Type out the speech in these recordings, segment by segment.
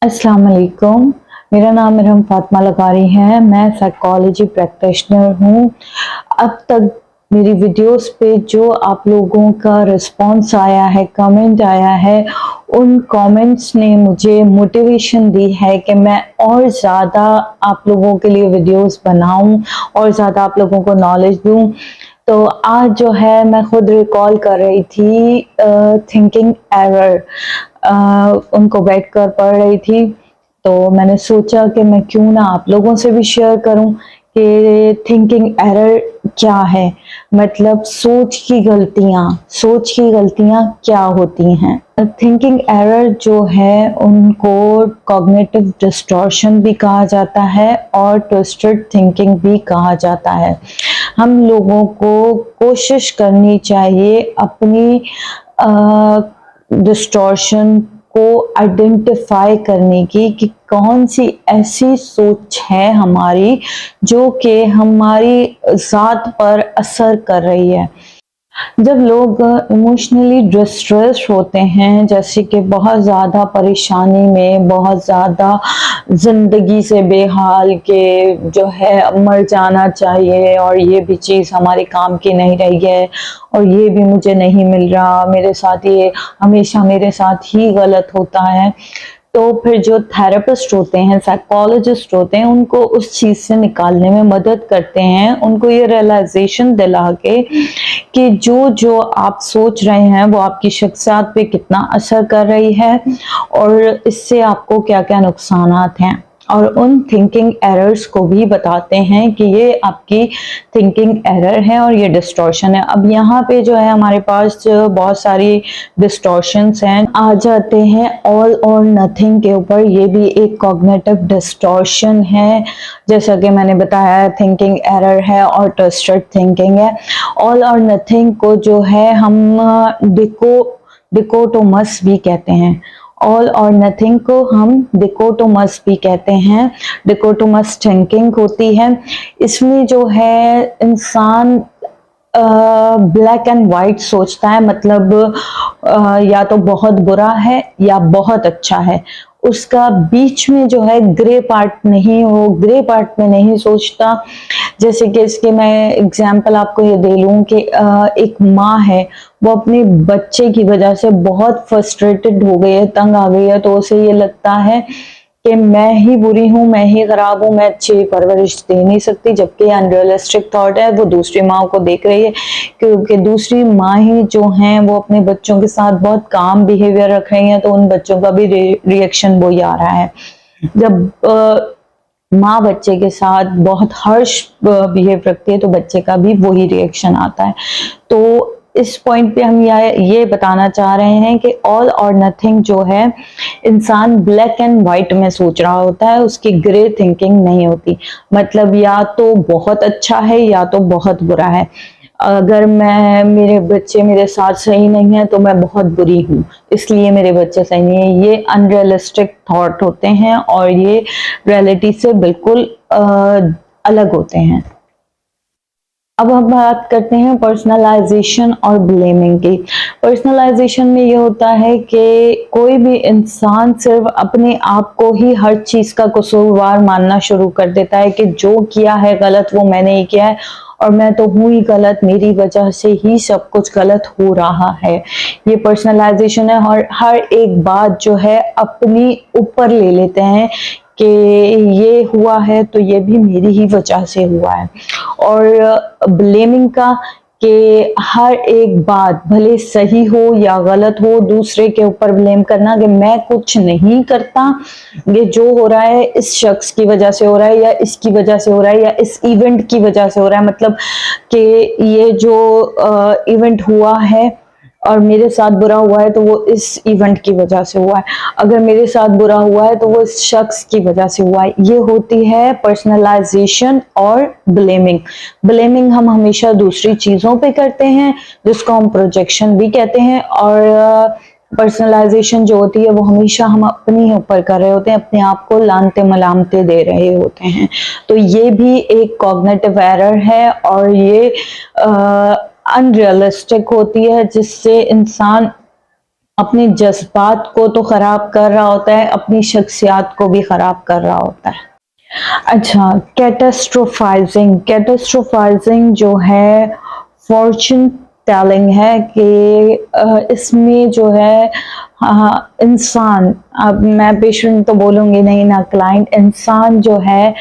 अस्सलाम वालेकुम। मेरा नाम इरहम फातिमा लगारी है। मैं साइकोलॉजी प्रैक्टिशनर हूँ। अब तक मेरी वीडियोस पे जो आप लोगों का रिस्पांस आया है, कमेंट आया है, उन कमेंट्स ने मुझे मोटिवेशन दी है कि मैं और ज़्यादा आप लोगों के लिए वीडियोस बनाऊं और ज़्यादा आप लोगों को नॉलेज दूं। तो आज जो है मैं खुद रिकॉल कर रही थी थिंकिंग एरर, उनको बैठकर पढ़ रही थी। तो मैंने सोचा कि मैं क्यों ना आप लोगों से भी शेयर करूं कि थिंकिंग एरर क्या है, मतलब सोच की गलतियां क्या होती हैं। थिंकिंग एरर जो है उनको कॉग्निटिव डिस्टॉर्शन भी कहा जाता है और ट्विस्टेड थिंकिंग भी कहा जाता है। हम लोगों को कोशिश करनी चाहिए अपनी डिस्टॉर्शन को आइडेंटिफाई करने की कि कौन सी ऐसी सोच है हमारी जो कि हमारी ज़ात पर असर कर रही है। जब लोग इमोशनली डिस्ट्रेस होते हैं, जैसे कि बहुत ज़्यादा परेशानी में, बहुत ज़्यादा ज़िंदगी से बेहाल के जो है मर जाना चाहिए और ये भी चीज़ हमारे काम की नहीं रही है और ये भी मुझे नहीं मिल रहा, मेरे साथ ये हमेशा मेरे साथ ही गलत होता है, तो फिर जो थेरेपिस्ट होते हैं, साइकोलॉजिस्ट होते हैं, उनको उस चीज़ से निकालने में मदद करते हैं। उनको ये रियलाइजेशन दिला के कि जो जो आप सोच रहे हैं वो आपकी शख्सियत पे कितना असर कर रही है और इससे आपको क्या क्या नुकसानात हैं, और उन थिंकिंग एरर्स को भी बताते हैं कि ये आपकी थिंकिंग एरर है और ये डिस्टॉर्शन है। अब यहाँ पे जो है हमारे पास बहुत सारी डिस्टॉर्शंस हैं। आ जाते हैं ऑल और नथिंग के ऊपर। ये भी एक कॉग्निटिव डिस्टॉर्शन है, जैसा कि मैंने बताया थिंकिंग एरर है और ट्विस्टेड थिंकिंग है। ऑल और नथिंग को जो है हम डिकोटोमस भी कहते हैं। ऑल और नथिंग को हम डिकोटोमस भी कहते हैं। डिकोटोमस थिंकिंग होती है। इसमें जो है इंसान ब्लैक एंड वाइट सोचता है, मतलब या तो बहुत बुरा है या बहुत अच्छा है, उसका बीच में जो है ग्रे पार्ट में नहीं सोचता। जैसे कि इसके मैं एग्जांपल आपको ये दे लूं कि एक माँ है, वो अपने बच्चे की वजह से बहुत फ्रस्ट्रेटेड हो गई है, तंग आ गई है, तो उसे ये लगता है कि मैं ही बुरी हूँ, मैं ही खराब हूँ, मैं अच्छी परवरिश दे नहीं सकती, जबकि अनरियलिस्टिक थॉट है। वो दूसरी माँ को देख रही है क्योंकि दूसरी माँ ही जो हैं वो अपने बच्चों के साथ बहुत काम बिहेवियर रख रही हैं, तो उन बच्चों का भी रिएक्शन वही आ रहा है। जब माँ बच्चे के साथ बहुत हर्ष बिहेव रखती है तो बच्चे का भी वही रिएक्शन आता है। तो इस पॉइंट पे हम ये बताना चाह रहे हैं कि ऑल और नथिंग जो है, इंसान ब्लैक एंड वाइट में सोच रहा होता है, उसकी ग्रे थिंकिंग नहीं होती। मतलब या तो बहुत अच्छा है या तो बहुत बुरा है। अगर मेरे बच्चे मेरे साथ सही नहीं है तो मैं बहुत बुरी हूँ, इसलिए मेरे बच्चे सही नहीं है। ये अनरियलिस्टिक थॉट होते हैं और ये रियलिटी से बिल्कुल अलग होते हैं। अब हम बात करते हैं पर्सनलाइजेशन और ब्लेमिंग की। पर्सनलाइजेशन में ये होता है कि कोई भी इंसान सिर्फ अपने आप को ही हर चीज का कसूरवार मानना शुरू कर देता है कि जो किया है गलत वो मैंने ही किया है और मैं तो हूँ ही गलत, मेरी वजह से ही सब कुछ गलत हो रहा है। ये पर्सनलाइजेशन है और हर एक बात जो है अपनी ऊपर ले लेते हैं कि ये हुआ है तो ये भी मेरी ही वजह से हुआ है। और ब्लेमिंग का कि हर एक बात भले सही हो या गलत हो दूसरे के ऊपर ब्लेम करना कि मैं कुछ नहीं करता, ये जो हो रहा है इस शख्स की वजह से हो रहा है या इसकी वजह से हो रहा है या इस इवेंट की वजह से हो रहा है। मतलब कि ये जो इवेंट हुआ है और मेरे साथ बुरा हुआ है तो वो इस इवेंट की वजह से हुआ है, अगर मेरे साथ बुरा हुआ है तो वो इस शख्स की वजह से हुआ है। ये होती है पर्सनलाइजेशन और ब्लेमिंग। ब्लेमिंग हम हमेशा दूसरी चीजों पे करते हैं जिसको हम प्रोजेक्शन भी कहते हैं, और पर्सनलाइजेशन जो होती है वो हमेशा हम अपने ऊपर कर रहे होते हैं, अपने आप को लानते मलामते दे रहे होते हैं। तो ये भी एक कॉग्निटिव एरर है और ये अनरियलिस्टिक होती है, जिससे इंसान अपने जज्बात को तो खराब कर रहा होता है, अपनी शख्सियत को भी खराब कर रहा होता है। अच्छा, कैटास्ट्रोफाइजिंग, कैटास्ट्रोफाइजिंग जो है फॉर्चून टेलिंग है कि इसमें जो है इंसान, अब मैं पेशेंट तो बोलूंगी नहीं ना, क्लाइंट, इंसान जो है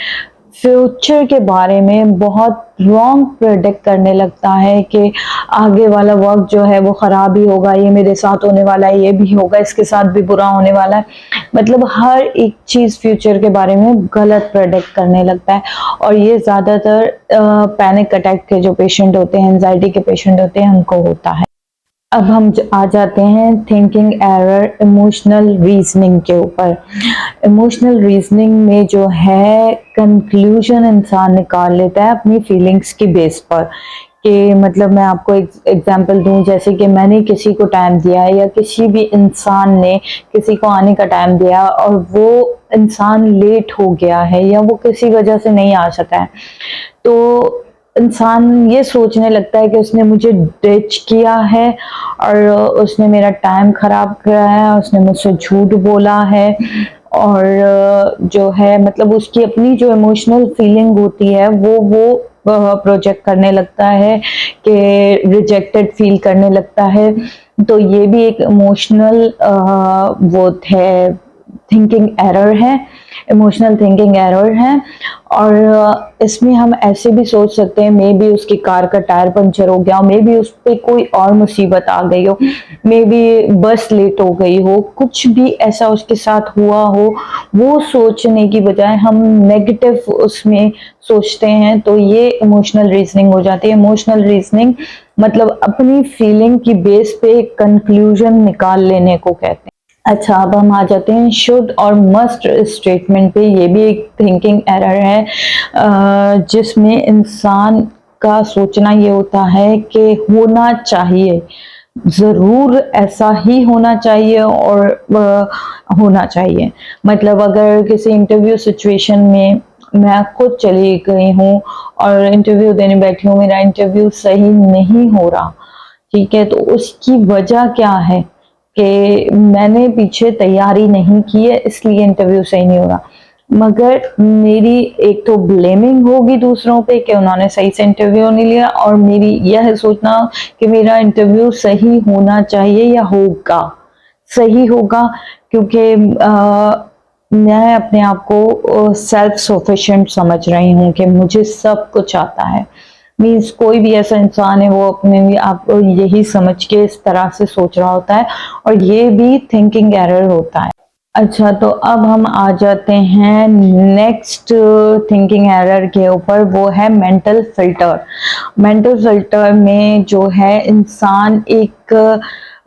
फ्यूचर के बारे में बहुत रॉन्ग प्रेडिक्ट करने लगता है कि आगे वाला वक्त जो है वो खराब ही होगा, ये मेरे साथ होने वाला है, ये भी होगा, इसके साथ भी बुरा होने वाला है। मतलब हर एक चीज फ्यूचर के बारे में गलत प्रेडिक्ट करने लगता है। और ये ज्यादातर पैनिक अटैक के जो पेशेंट होते हैं, एंजाइटी के पेशेंट होते हैं, उनको होता है। अब हम आ जाते हैं थिंकिंग एरर, इमोशनल रीजनिंग के ऊपर। इमोशनल रीजनिंग में जो है कंक्लूजन इंसान निकाल लेता है अपनी फीलिंग्स की बेस पर, कि मतलब मैं आपको एग्जांपल दूं, जैसे कि मैंने किसी को टाइम दिया है या किसी भी इंसान ने किसी को आने का टाइम दिया और वो इंसान लेट हो गया है या वो किसी वजह से नहीं आ सका है, तो इंसान ये सोचने लगता है कि उसने मुझे डिच किया है और उसने मेरा टाइम खराब किया है, उसने मुझसे झूठ बोला है, और जो है मतलब उसकी अपनी जो इमोशनल फीलिंग होती है वो प्रोजेक्ट करने लगता है कि रिजेक्टेड फील करने लगता है। तो ये भी एक इमोशनल वो है, थिंकिंग एरर है, इमोशनल थिंकिंग एरर है। और इसमें हम ऐसे भी सोच सकते हैं, मे बी उसकी कार का टायर पंचर हो गया, मे बी उस पर कोई और मुसीबत आ गई हो, मे बी बस लेट हो गई हो, कुछ भी ऐसा उसके साथ हुआ हो, वो सोचने की बजाय हम नेगेटिव उसमें सोचते हैं, तो ये इमोशनल रीजनिंग हो जाती है। इमोशनल रीजनिंग मतलब अपनी फीलिंग की बेस पे कंक्लूजन निकाल लेने को कहते हैं। अच्छा, अब हम आ जाते हैं शुड और मस्ट स्टेटमेंट पे। ये भी एक थिंकिंग एरर है जिसमें इंसान का सोचना ये होता है कि होना चाहिए, जरूर ऐसा ही होना चाहिए और होना चाहिए। मतलब अगर किसी इंटरव्यू सिचुएशन में मैं खुद चली गई हूँ और इंटरव्यू देने बैठी हूँ, मेरा इंटरव्यू सही नहीं हो रहा, ठीक है, तो उसकी वजह क्या है कि मैंने पीछे तैयारी नहीं की है, इसलिए इंटरव्यू सही नहीं हो रहा। मगर मेरी एक तो ब्लेमिंग होगी दूसरों पे कि उन्होंने सही से इंटरव्यू नहीं लिया, और मेरी यह सोचना कि मेरा इंटरव्यू सही होना चाहिए या होगा, सही होगा, क्योंकि मैं अपने आप को सेल्फ सफिशिएंट समझ रही हूँ कि मुझे सब कुछ आता है। मीन्स कोई भी ऐसा इंसान है वो अपने लिए आप यही समझ के इस तरह से सोच रहा होता है, और ये भी थिंकिंग एरर होता है। अच्छा, तो अब हम आ जाते हैं नेक्स्ट थिंकिंग एरर के ऊपर, वो है मेंटल फिल्टर। मेंटल फिल्टर में जो है इंसान एक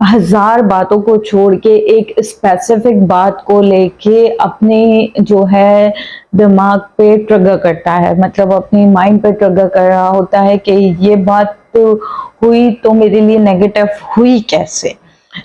हजार बातों को छोड़ के एक स्पेसिफिक बात को लेके अपने जो है दिमाग पे ट्रिगर करता है, मतलब अपनी माइंड पे ट्रिगर कर रहा होता है कि ये बात तो हुई तो मेरे लिए नेगेटिव हुई कैसे।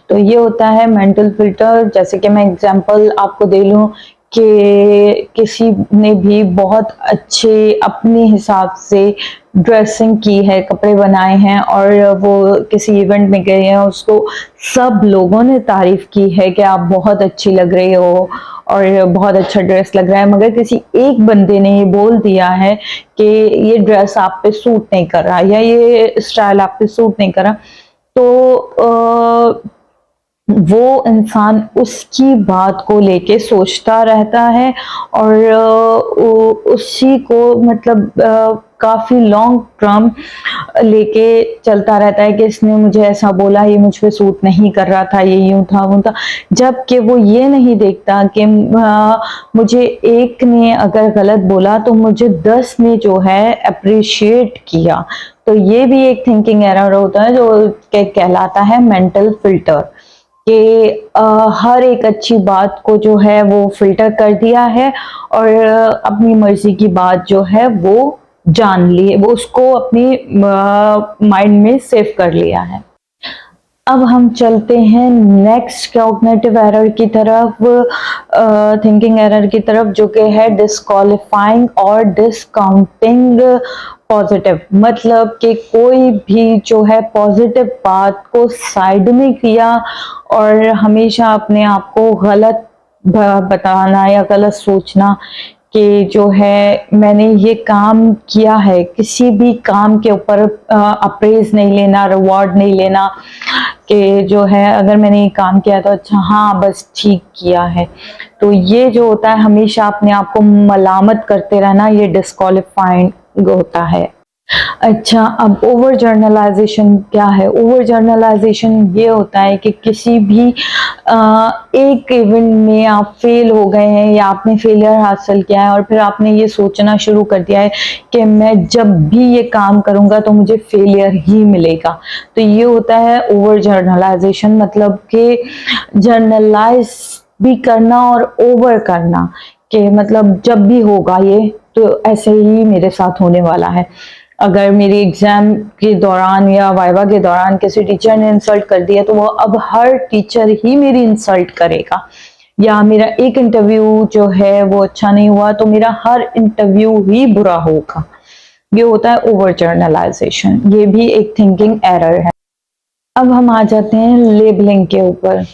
तो ये होता है मेंटल फिल्टर। जैसे कि मैं एग्जांपल आपको दे लूं कि किसी ने भी बहुत अच्छे अपने हिसाब से ड्रेसिंग की है, कपड़े बनाए हैं, और वो किसी इवेंट में गए हैं, उसको सब लोगों ने तारीफ की है कि आप बहुत अच्छी लग रही हो और बहुत अच्छा ड्रेस लग रहा है, मगर किसी एक बंदे ने ये बोल दिया है कि ये ड्रेस आप पे सूट नहीं कर रहा या ये स्टाइल आप पे सूट नहीं कर रहा, तो वो इंसान उसकी बात को लेके सोचता रहता है और उसी को मतलब काफी लॉन्ग टर्म लेके चलता रहता है कि इसने मुझे ऐसा बोला, ये मुझ पे सूट नहीं कर रहा था, ये यूं था वो था, जबकि वो ये नहीं देखता कि मुझे एक ने अगर गलत बोला तो मुझे 10 ने जो है अप्रिशिएट किया। तो ये भी एक थिंकिंग एरर होता है जो कहलाता है मेंटल फिल्टर, कि हर एक अच्छी बात को जो है वो फिल्टर कर दिया है और अपनी मर्जी की बात जो है वो जान ली, वो उसको अपनी माइंड में सेव कर लिया है। अब हम चलते हैं नेक्स्ट कॉग्निटिव एरर की तरफ, थिंकिंग एरर की तरफ, जो कि है डिस्क्वालिफाइंग और डिस्काउंटिंग पॉजिटिव। मतलब कि कोई भी जो है पॉजिटिव बात को साइड में किया और हमेशा अपने आप को गलत बताना या गलत सोचना कि जो है मैंने ये काम किया है, किसी भी काम के ऊपर अप्रेज नहीं लेना, रिवॉर्ड नहीं लेना कि जो है अगर मैंने ये काम किया तो अच्छा हाँ बस ठीक किया है। तो ये जो होता है हमेशा अपने आप को मलामत करते रहना, ये डिस्क्वालिफाइंग होता है। अच्छा, अब ओवर जर्नलाइजेशन क्या है? ओवर जर्नलाइजेशन ये होता है कि किसी भी एक इवेंट में आप फेल हो गए हैं या आपने फेलियर हासिल किया है और फिर आपने ये सोचना शुरू कर दिया है कि मैं जब भी ये काम करूंगा तो मुझे फेलियर ही मिलेगा। तो ये होता है ओवर जर्नलाइजेशन, मतलब कि जर्नलाइज भी करना और ओवर करना, कि मतलब जब भी होगा ये तो ऐसे ही मेरे साथ होने वाला है। अगर मेरी एग्जाम के दौरान या वाइवा के दौरान किसी टीचर ने इंसल्ट कर दिया तो वो अब हर टीचर ही मेरी इंसल्ट करेगा, या मेरा एक इंटरव्यू जो है वो अच्छा नहीं हुआ तो मेरा हर इंटरव्यू ही बुरा होगा। ये होता है ओवर जर्नलाइजेशन, ये भी एक थिंकिंग एरर है। अब हम आ जाते हैं लेबलिंग के ऊपर।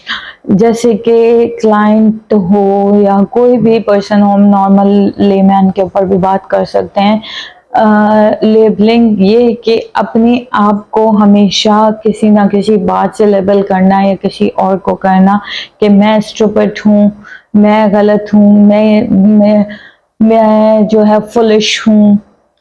जैसे कि क्लाइंट हो या कोई भी पर्सन हो, हम नॉर्मल लेमैन के ऊपर भी बात कर सकते हैं। लेबलिंग ये कि अपने आप को हमेशा किसी ना किसी बात से लेबल करना या किसी और को करना कि मैं स्टूपिड हूँ, मैं गलत हूँ, मैं जो है फुलिश हूँ,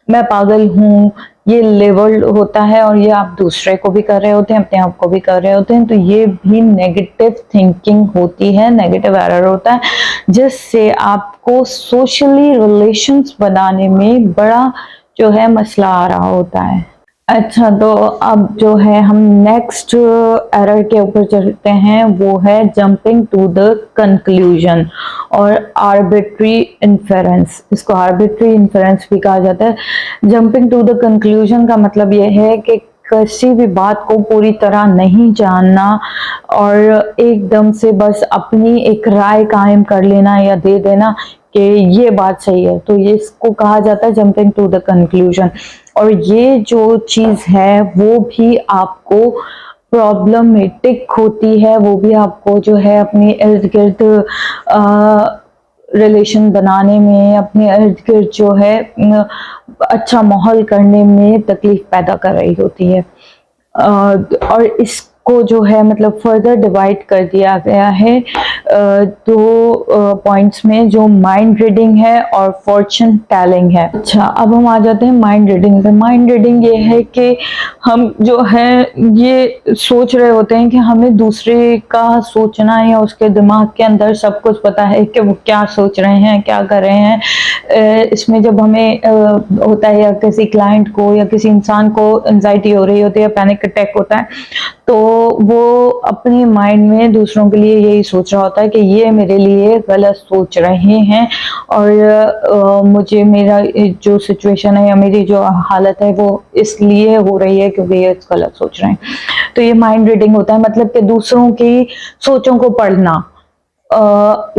मैं पागल हूँ, ये लेबल होता है। और ये आप दूसरे को भी कर रहे होते हैं, अपने आप को भी कर रहे होते हैं। तो ये भी नेगेटिव थिंकिंग होती है, नेगेटिव एरर होता है, जिससे आपको सोशली रिलेशंस बनाने में बड़ा जो है मसला आ रहा होता है। अच्छा, तो अब जो है हम नेक्स्ट एरर के ऊपर चलते हैं, वो है जंपिंग टू द कंक्लूजन और आर्बिट्री इन्फेरेंस। इसको आर्बिट्री इन्फेरेंस भी कहा जाता है। जंपिंग टू द कंक्लूजन का मतलब ये है कि किसी भी बात को पूरी तरह नहीं जानना और एकदम से बस अपनी एक राय कायम कर लेना या दे देना कि ये बात सही है। तो ये इसको कहा जाता है जंपिंग टू द कंक्लूजन। और ये जो चीज है वो भी आपको प्रॉब्लमेटिक होती है, वो भी आपको जो है अपने इर्द गिर्द रिलेशन बनाने में, अपने इर्द गिर्द जो है अच्छा माहौल करने में तकलीफ पैदा कर रही होती है। और इसको जो है मतलब फर्दर डिवाइड कर दिया गया है दो पॉइंट्स में, जो माइंड रीडिंग है और फॉर्चून टेलिंग है। अच्छा, अब हम आ जाते हैं माइंड रीडिंग पे। माइंड रीडिंग ये है कि हम जो है ये सोच रहे होते हैं कि हमें दूसरे का सोचना है या उसके दिमाग के अंदर सब कुछ पता है कि वो क्या सोच रहे हैं, क्या कर रहे हैं। इसमें जब हमें होता है या किसी क्लाइंट को या किसी इंसान को एंजाइटी हो रही होती है, पैनिक अटैक होता है, तो वो अपने माइंड में दूसरों के लिए यही सोच रहा होता है कि ये मेरे लिए गलत सोच रहे हैं और मुझे मेरा जो सिचुएशन है या मेरी जो हालत है वो इसलिए हो रही है क्योंकि ये गलत सोच रहे हैं। तो ये माइंड रीडिंग होता है, मतलब कि दूसरों की सोचों को पढ़ना।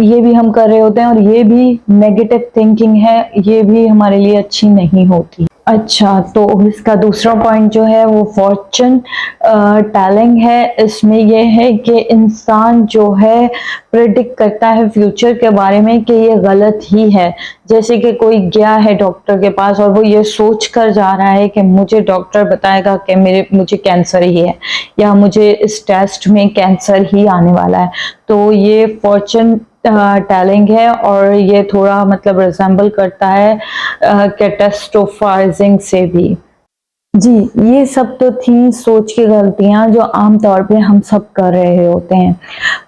ये भी हम कर रहे होते हैं और ये भी नेगेटिव थिंकिंग है, ये भी हमारे लिए अच्छी नहीं होती। अच्छा, तो इसका दूसरा पॉइंट जो है वो फॉर्चून टेलिंग है। इसमें यह है कि इंसान जो है प्रेडिक्ट करता है फ्यूचर के बारे में कि ये गलत ही है। जैसे कि कोई गया है डॉक्टर के पास और वो ये सोच कर जा रहा है कि मुझे डॉक्टर बताएगा कि मुझे कैंसर ही है या मुझे इस टेस्ट में कैंसर ही आने वाला है। तो ये फॉर्चून टेलिंग है और ये थोड़ा मतलब रिजेंबल करता है कैटास्ट्रोफाइजिंग से भी। जी, ये सब तो थी सोच की गलतियां जो आमतौर पे हम सब कर रहे होते हैं,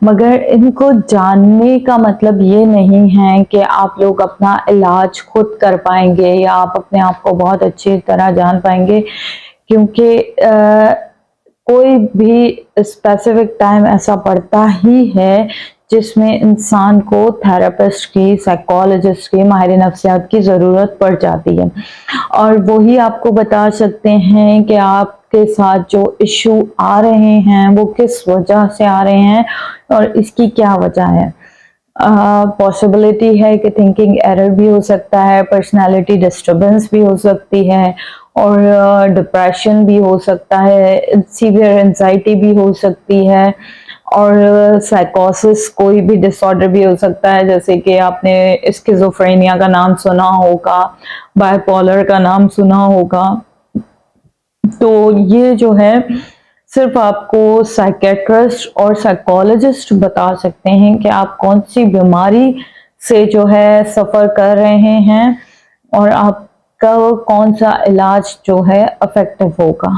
मगर इनको जानने का मतलब ये नहीं है कि आप लोग अपना इलाज खुद कर पाएंगे या आप अपने आप को बहुत अच्छी तरह जान पाएंगे, क्योंकि कोई भी स्पेसिफिक टाइम ऐसा पड़ता ही है जिसमें इंसान को थेरेपिस्ट की, साइकोलॉजिस्ट की, माहिर नफ्सियात की ज़रूरत पड़ जाती है। और वही आपको बता सकते हैं कि आप आपके साथ जो इश्यू आ रहे हैं वो किस वजह से आ रहे हैं और इसकी क्या वजह है। पॉसिबिलिटी है कि थिंकिंग एरर भी हो सकता है, पर्सनालिटी डिस्टर्बेंस भी हो सकती है और डिप्रेशन भी हो सकता है, सीवियर एंजाइटी भी हो सकती है और साइकोसिस कोई भी डिसऑर्डर भी हो सकता है, जैसे कि आपने स्किज़ोफ्रेनिया का नाम सुना होगा, बाइपोलर का नाम सुना होगा। तो ये जो है सिर्फ आपको साइकेट्रिस्ट और साइकोलॉजिस्ट बता सकते हैं कि आप कौन सी बीमारी से जो है सफ़र कर रहे हैं और आपका कौन सा इलाज जो है इफेक्टिव होगा।